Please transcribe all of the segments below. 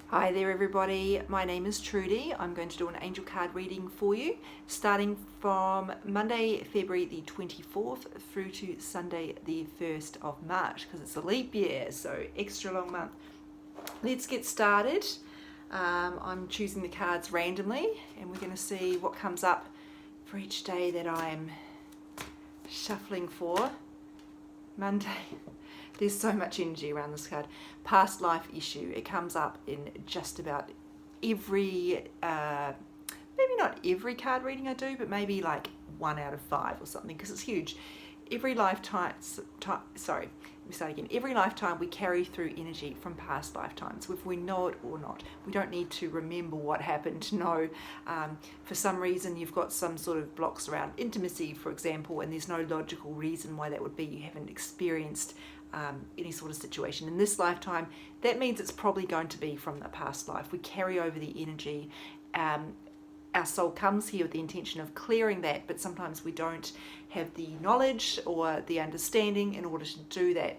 Hi there everybody, my name is Trudy. I'm going to do an angel card reading for you starting from Monday, February the 24th through to Sunday the 1st of March because it's a leap year, so extra long month. Let's get started. I'm choosing the cards randomly and we're going to see what comes up for each day that I'm shuffling for. Monday. There's so much energy around this card. Past life issue. It comes up in just about every, maybe not every card reading I do, but maybe like 1 out of 5 or something, because it's huge. Every lifetime, sorry, let me start again. Every lifetime we carry through energy from past lifetimes, whether we know it or not. We don't need to remember what happened to know. For some reason you've got some sort of blocks around intimacy, for example, and there's no logical reason why that would be. You haven't experienced any sort of situation in this lifetime. That means it's probably going to be from the past life. We carry over the energy. Our soul comes here with the intention of clearing that, but sometimes we don't have the knowledge or the understanding in order to do that,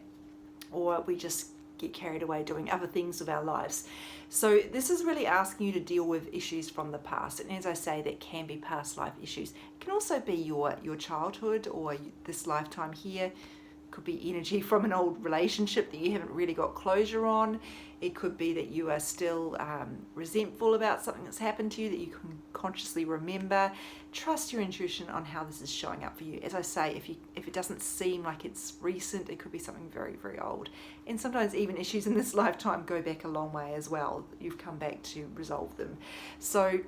or we just get carried away doing other things with our lives. So this is really asking you to deal with issues from the past, and as I say, that can be past life issues. It can also be your childhood or this lifetime here. Could be energy from an old relationship that you haven't really got closure on. It could be that you are still resentful about something that's happened to you that you can consciously remember. Trust your intuition on how this is showing up for you. As I say, if it doesn't seem like it's recent, it could be something very, very old. And sometimes even issues in this lifetime go back a long way as well. You've come back to resolve them. So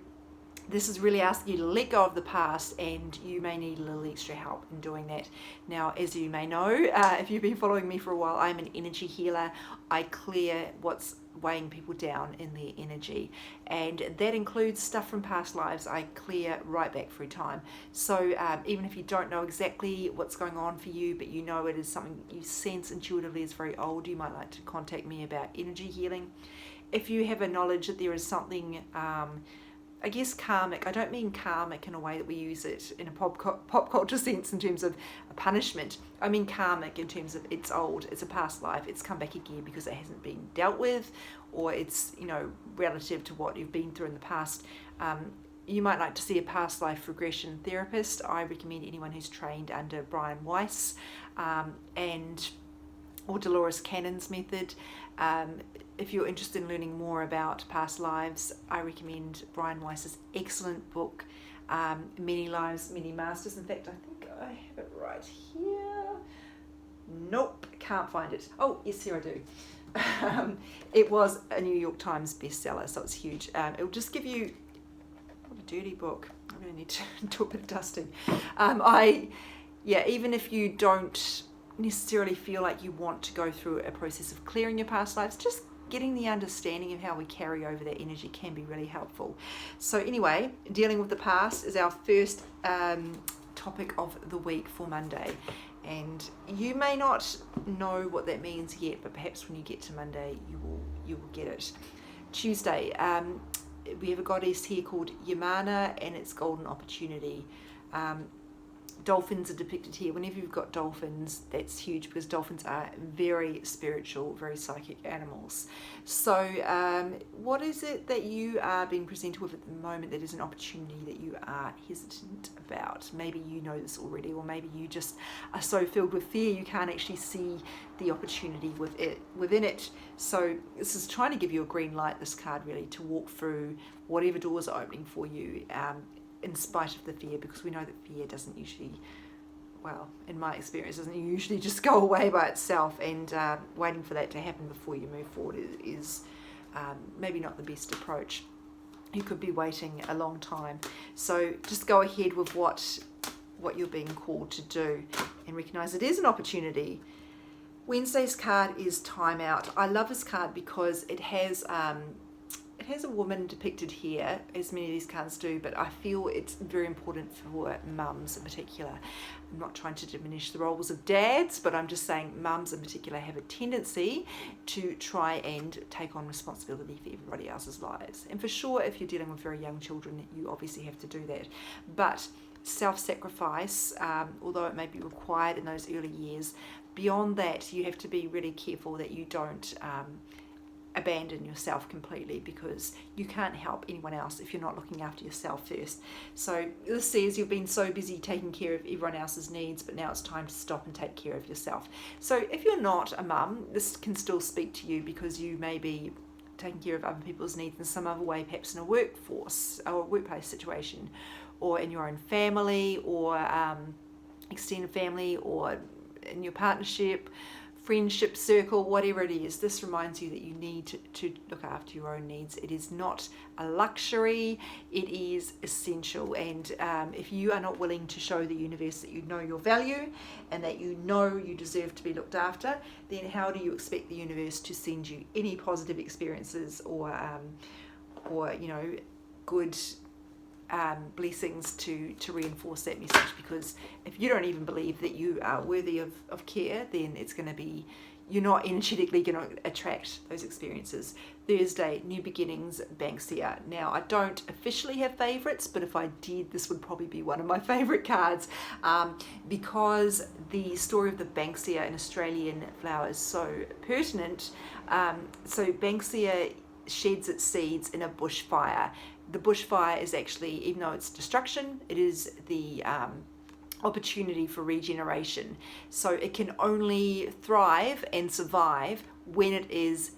this is really asking you to let go of the past, and you may need a little extra help in doing that. Now, as you may know, if you've been following me for a while, I'm an energy healer. I clear what's weighing people down in their energy, and that includes stuff from past lives. I clear right back through time. So even if you don't know exactly what's going on for you, but you know it is something you sense intuitively is very old, you might like to contact me about energy healing. If you have a knowledge that there is something I guess karmic, I don't mean karmic in a way that we use it in a pop culture sense in terms of a punishment. I mean karmic in terms of it's old, it's a past life, it's come back again because it hasn't been dealt with, or it's, relative to what you've been through in the past. You might like to see a past life regression therapist. I recommend anyone who's trained under Brian Weiss or Dolores Cannon's method. If you're interested in learning more about past lives, I recommend Brian Weiss's excellent book, Many Lives, Many Masters. In fact, I think I have it right here. Nope, can't find it. Oh, yes, here I do. It was a New York Times bestseller, so it's huge. It'll just give you, what a dirty book. I really need to do a bit of dusting. Even if you don't necessarily feel like you want to go through a process of clearing your past lives, just getting the understanding of how we carry over that energy can be really helpful. So anyway, dealing with the past is our first topic of the week for Monday. And you may not know what that means yet, but perhaps when you get to Monday, you will get it. Tuesday, we have a goddess here called Yamana, and it's golden opportunity. Dolphins are depicted here. Whenever you've got dolphins, that's huge because dolphins are very spiritual, very psychic animals. So what is it that you are being presented with at the moment that is an opportunity that you are hesitant about? Maybe you know this already, or maybe you just are so filled with fear you can't actually see the opportunity within it. So this is trying to give you a green light, this card, really, to walk through whatever doors are opening for you, in spite of the fear, because we know that fear doesn't usually, in my experience, doesn't usually just go away by itself, and waiting for that to happen before you move forward is maybe not the best approach. You could be waiting a long time. So just go ahead with what you're being called to do and recognize it is an opportunity. Wednesday's card is Time Out. I love this card because it has a woman depicted here, as many of these cards do, but I feel it's very important for mums in particular. I'm not trying to diminish the roles of dads, but I'm just saying mums in particular have a tendency to try and take on responsibility for everybody else's lives. And for sure, if you're dealing with very young children, you obviously have to do that. But self-sacrifice, although it may be required in those early years, beyond that, you have to be really careful that you don't abandon yourself completely, because you can't help anyone else if you're not looking after yourself first. So this says you've been so busy taking care of everyone else's needs, but now it's time to stop and take care of yourself. So if you're not a mum, this can still speak to you, because you may be taking care of other people's needs in some other way, perhaps in a workforce or a workplace situation, or in your own family, or extended family, or in your partnership, friendship circle, whatever it is. This reminds you that you need to look after your own needs. It is not a luxury, it is essential. And if you are not willing to show the universe that you know your value and that you know you deserve to be looked after, then how do you expect the universe to send you any positive experiences or good blessings to reinforce that message? Because if you don't even believe that you are worthy of care, then it's going to be, you're not energetically going to attract those experiences. Thursday, new beginnings, Banksia. Now, I don't officially have favorites, but if I did, this would probably be one of my favorite cards, because the story of the Banksia in Australian flower is so pertinent. So Banksia sheds its seeds in a bushfire. The bushfire is actually, even though it's destruction, it is the opportunity for regeneration. So it can only thrive and survive when it is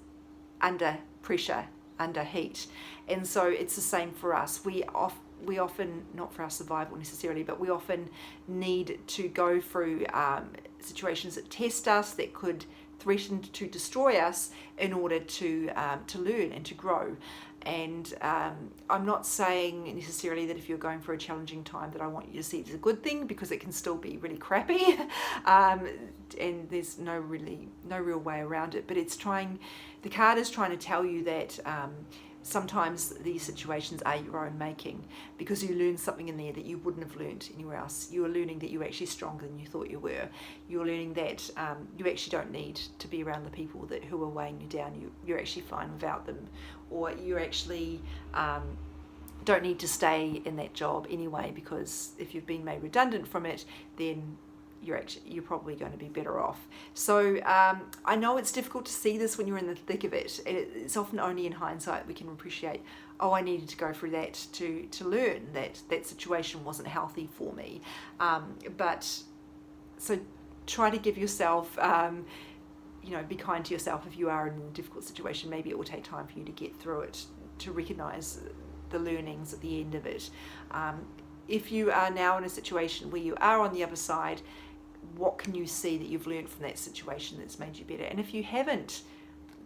under pressure, under heat. And so it's the same for us. We often, not for our survival necessarily, but we often need to go through situations that test us, that could threaten to destroy us, in order to learn and to grow. And I'm not saying necessarily that if you're going through a challenging time that I want you to see it as a good thing, because it can still be really crappy, and there's no real way around it. But the card is trying to tell you that sometimes these situations are your own making, because you learn something in there that you wouldn't have learned anywhere else. You are learning that you're actually stronger than you thought you were. You're learning that you actually don't need to be around the people who are weighing you down. You're actually fine without them, or you actually don't need to stay in that job anyway, because if you've been made redundant from it, then you're probably going to be better off. So I know it's difficult to see this when you're in the thick of it. It's often only in hindsight we can appreciate, oh, I needed to go through that to learn that situation wasn't healthy for me. But so try to give yourself, be kind to yourself. If you are in a difficult situation, maybe it will take time for you to get through it, to recognize the learnings at the end of it. If you are now in a situation where you are on the other side, what can you see that you've learned from that situation that's made you better? And if you haven't,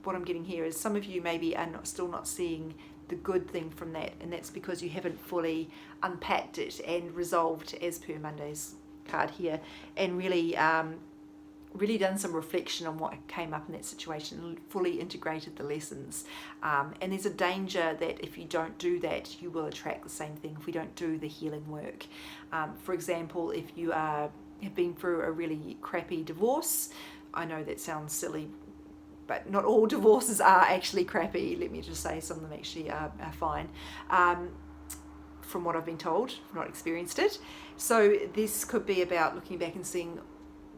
what I'm getting here is some of you maybe are still not seeing the good thing from that, and that's because you haven't fully unpacked it and resolved, as per Monday's card here, and really done some reflection on what came up in that situation and fully integrated the lessons. And there's a danger that if you don't do that, you will attract the same thing if we don't do the healing work. For example, if you have been through a really crappy divorce, I know that sounds silly, but not all divorces are actually crappy. Let me just say some of them actually are fine. From what I've been told, I've not experienced it. So this could be about looking back and seeing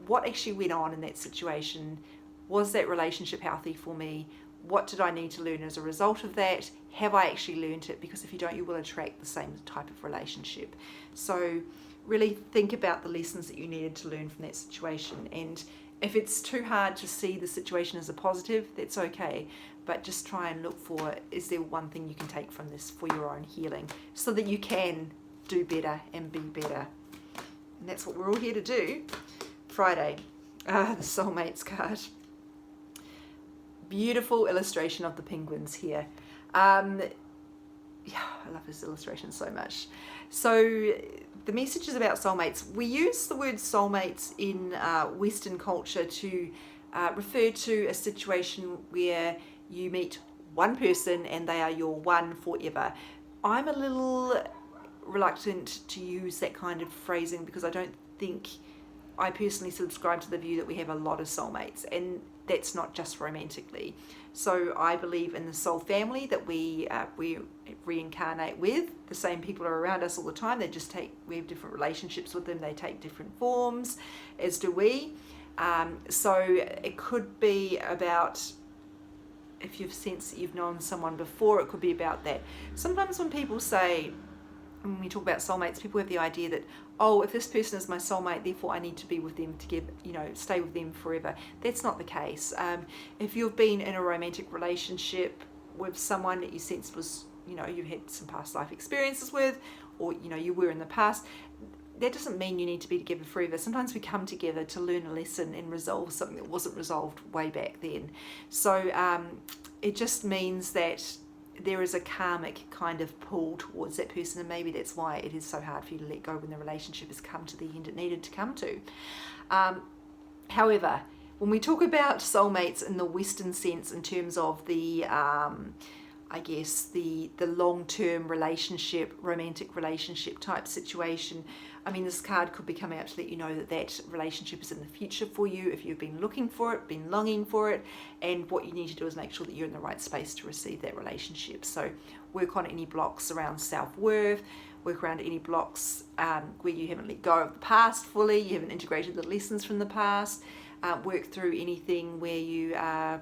what actually went on in that situation. Was that relationship healthy for me? What did I need to learn as a result of that? Have I actually learned it? Because if you don't, you will attract the same type of relationship. So really think about the lessons that you needed to learn from that situation. And if it's too hard to see the situation as a positive, that's okay. But just try and look for, is there one thing you can take from this for your own healing, so that you can do better and be better. And that's what we're all here to do. Friday, the soulmates card. Beautiful illustration of the penguins here. I love this illustration so much. So the message is about soulmates. We use the word soulmates in Western culture to refer to a situation where you meet one person and they are your one forever. I'm a little reluctant to use that kind of phrasing because I personally subscribe to the view that we have a lot of soulmates, and that's not just romantically. So I believe in the soul family that we reincarnate with. The same people are around us all the time. We have different relationships with them. They take different forms, as do we. So it could be about if you've sensed that you've known someone before, it could be about that. Sometimes when people say, when we talk about soulmates, people have the idea that, oh, if this person is my soulmate, therefore I need to be with them to give, stay with them forever. That's not the case. If you've been in a romantic relationship with someone that you sensed was, you had some past life experiences with, or, you were in the past, that doesn't mean you need to be together forever. Sometimes we come together to learn a lesson and resolve something that wasn't resolved way back then. So it just means that there is a karmic kind of pull towards that person, and maybe that's why it is so hard for you to let go when the relationship has come to the end it needed to come to. However, when we talk about soulmates in the Western sense, in terms of the the long-term relationship, romantic relationship type situation, this card could be coming out to let you know that that relationship is in the future for you if you've been looking for it, been longing for it, and what you need to do is make sure that you're in the right space to receive that relationship. So work on any blocks around self-worth, work around any blocks where you haven't let go of the past fully, you haven't integrated the lessons from the past, work through anything where you are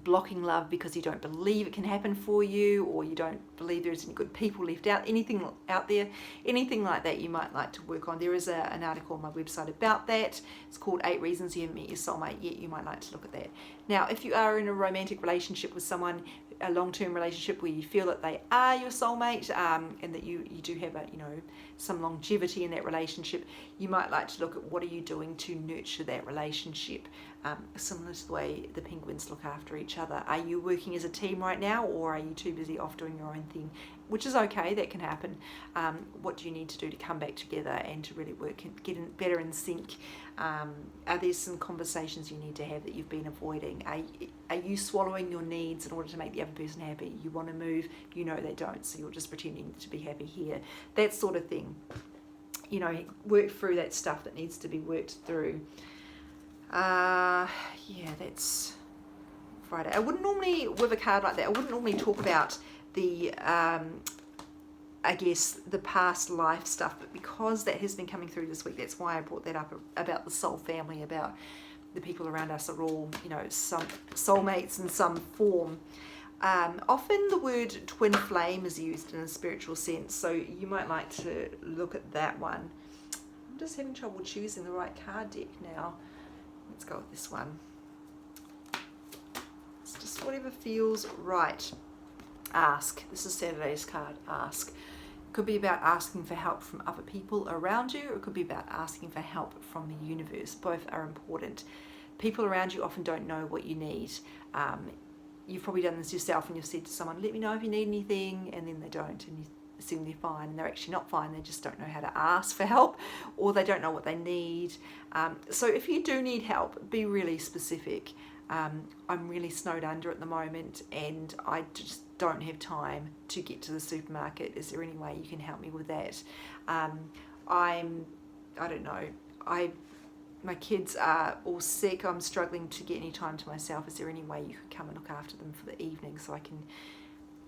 blocking love because you don't believe it can happen for you, or you don't believe there's any good people left anything out there, anything like that you might like to work on. There is an article on my website about that. It's called 8 Reasons You Haven't Met Your Soulmate Yet. You might like to look at that. Now, if you are in a romantic relationship with someone, a long-term relationship where you feel that they are your soulmate, and that you do have some longevity in that relationship, you might like to look at what are you doing to nurture that relationship, similar to the way the penguins look after each other. Are you working as a team right now, or are you too busy off doing your own thing? Which is okay, that can happen. What do you need to do to come back together and to really work and get better in sync? Are there some conversations you need to have that you've been avoiding? Are you swallowing your needs in order to make the other person happy? You want to move, they don't, so you're just pretending to be happy here. That sort of thing. Work through that stuff that needs to be worked through. That's Friday. I wouldn't normally, with a card like that, I wouldn't normally talk about the the past life stuff, but because that has been coming through this week, that's why I brought that up, about the soul family, about the people around us are all, some soulmates in some form. Often the word twin flame is used in a spiritual sense, so you might like to look at that one. I'm just having trouble choosing the right card deck now. Let's go with this one. It's just whatever feels right. Ask. This is Saturday's card, ask. It could be about asking for help from other people around you, or it could be about asking for help from the universe. Both are important. People around you often don't know what you need. You've probably done this yourself, and you've said to someone, let me know if you need anything, and then they don't, and you assume they're fine, and they're actually not fine. They just don't know how to ask for help, or they don't know what they need. So if you do need help, be really specific. I'm really snowed under at the moment, and I just don't have time to get to the supermarket. Is there any way you can help me with that? I don't know. My kids are all sick. I'm struggling to get any time to myself. Is there any way you could come and look after them for the evening so I can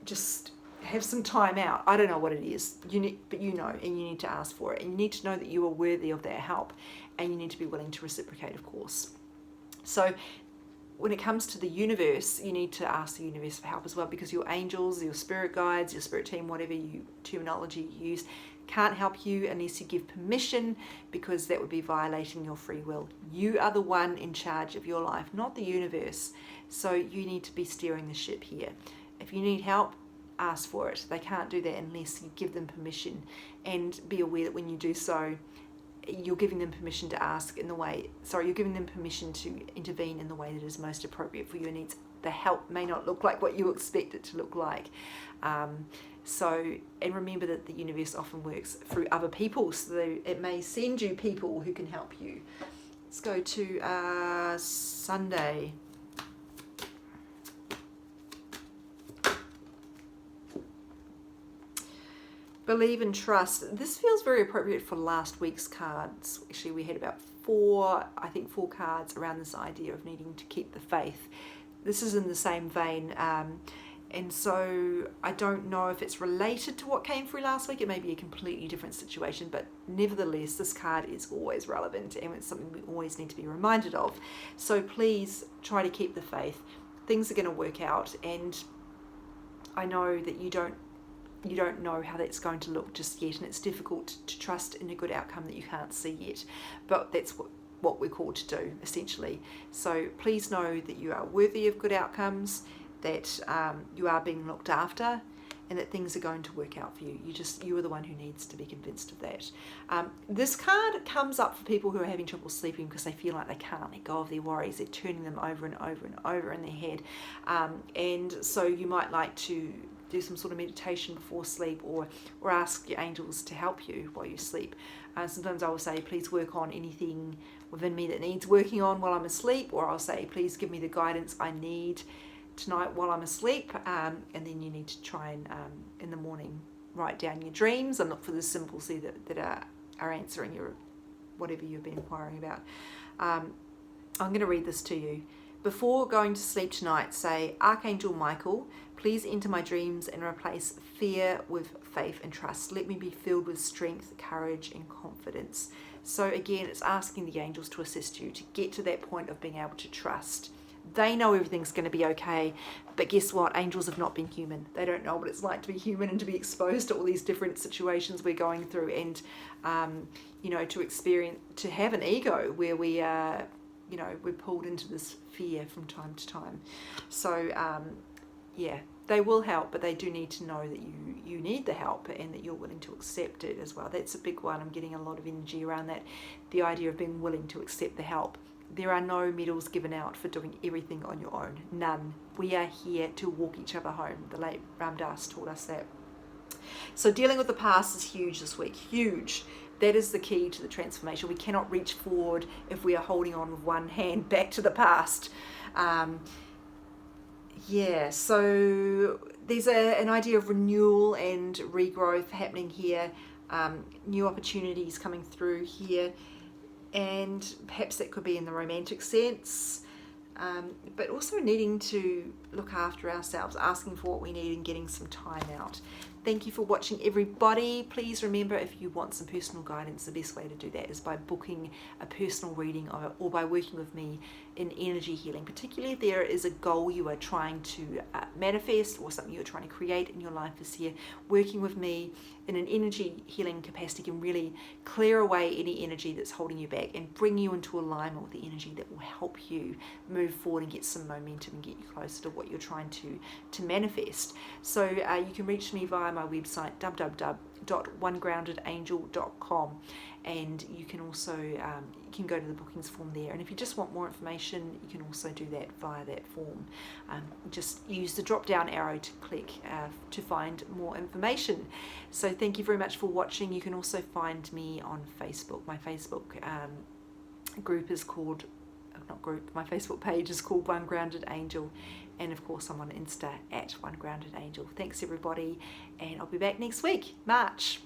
just have some time out? I don't know what it is. But and you need to ask for it. And you need to know that you are worthy of that help, and you need to be willing to reciprocate, of course. So when it comes to the universe, you need to ask the universe for help as well, because your angels, your spirit guides, your spirit team, whatever terminology you use, can't help you unless you give permission, because that would be violating your free will. You are the one in charge of your life, not the universe. So you need to be steering the ship here. If you need help, ask for it. They can't do that unless you give them permission, and be aware that when you do so, you're giving them permission to you're giving them permission to intervene in the way that is most appropriate for your needs. The help may not look like what you expect it to look like. And remember that the universe often works through other people, so it may send you people who can help you. Let's go to Sunday. Believe and trust. This feels very appropriate for last week's cards. Actually, we had about four cards around this idea of needing to keep the faith. This is in the same vein. And so I don't know if it's related to what came through last week. It may be a completely different situation, but nevertheless, this card is always relevant, and it's something we always need to be reminded of. So please try to keep the faith. things are going to work out, and I know that you don't know how that's going to look just yet, and it's difficult to trust in a good outcome that you can't see yet, but that's what we're called to do, essentially. So please know that you are worthy of good outcomes, that you are being looked after, and that things are going to work out for you. You are the one who needs to be convinced of that. This card comes up for people who are having trouble sleeping because they feel like they can't let go of their worries. They're turning them over and over and over in their head. And so you might like to do some sort of meditation before sleep, or ask your angels to help you while you sleep. Sometimes I will say, please work on anything within me that needs working on while I'm asleep, or I'll say, please give me the guidance I need tonight while I'm asleep. And then you need to try and in the morning write down your dreams and look for the symbols there that are answering your whatever you've been inquiring about. I'm going to read this to you. Before going to sleep tonight, say, Archangel Michael, please enter my dreams and replace fear with faith and trust. Let me be filled with strength, courage, and confidence. So again, it's asking the angels to assist you to get to that point of being able to trust. They know everything's going to be okay, but guess what? Angels have not been human. They don't know what it's like to be human and to be exposed to all these different situations we're going through, and to have an ego where we are, we're pulled into this fear from time to time. So they will help, but they do need to know that you need the help and that you're willing to accept it as well. That's a big one. I'm getting a lot of energy around that, the idea of being willing to accept the help. There are no medals given out for doing everything on your own. None. We are here to walk each other home. The late Ram Dass taught us that. So dealing with the past is huge this week. Huge. That is the key to the transformation. We cannot reach forward if we are holding on with one hand back to the past. So there's an idea of renewal and regrowth happening here. New opportunities coming through here. And perhaps that could be in the romantic sense, but also needing to look after ourselves, asking for what we need and getting some time out. Thank you for watching, everybody. Please remember, if you want some personal guidance, the best way to do that is by booking a personal reading or by working with me in energy healing, particularly if there is a goal you are trying to manifest or something you're trying to create in your life this year. Working with me in an energy healing capacity can really clear away any energy that's holding you back and bring you into alignment with the energy that will help you move forward and get some momentum and get you closer to what you're trying to manifest. So you can reach me via my website www.onegroundedangel.com, and you can also you can go to the bookings form there, and if you just want more information, you can also do that via that form. Just use the drop down arrow to click to find more information. So thank you very much for watching. You can also find me on Facebook. My Facebook group is called my Facebook page is called One Grounded Angel, and of course I'm on Insta at One Grounded Angel. Thanks everybody, and I'll be back next week, March.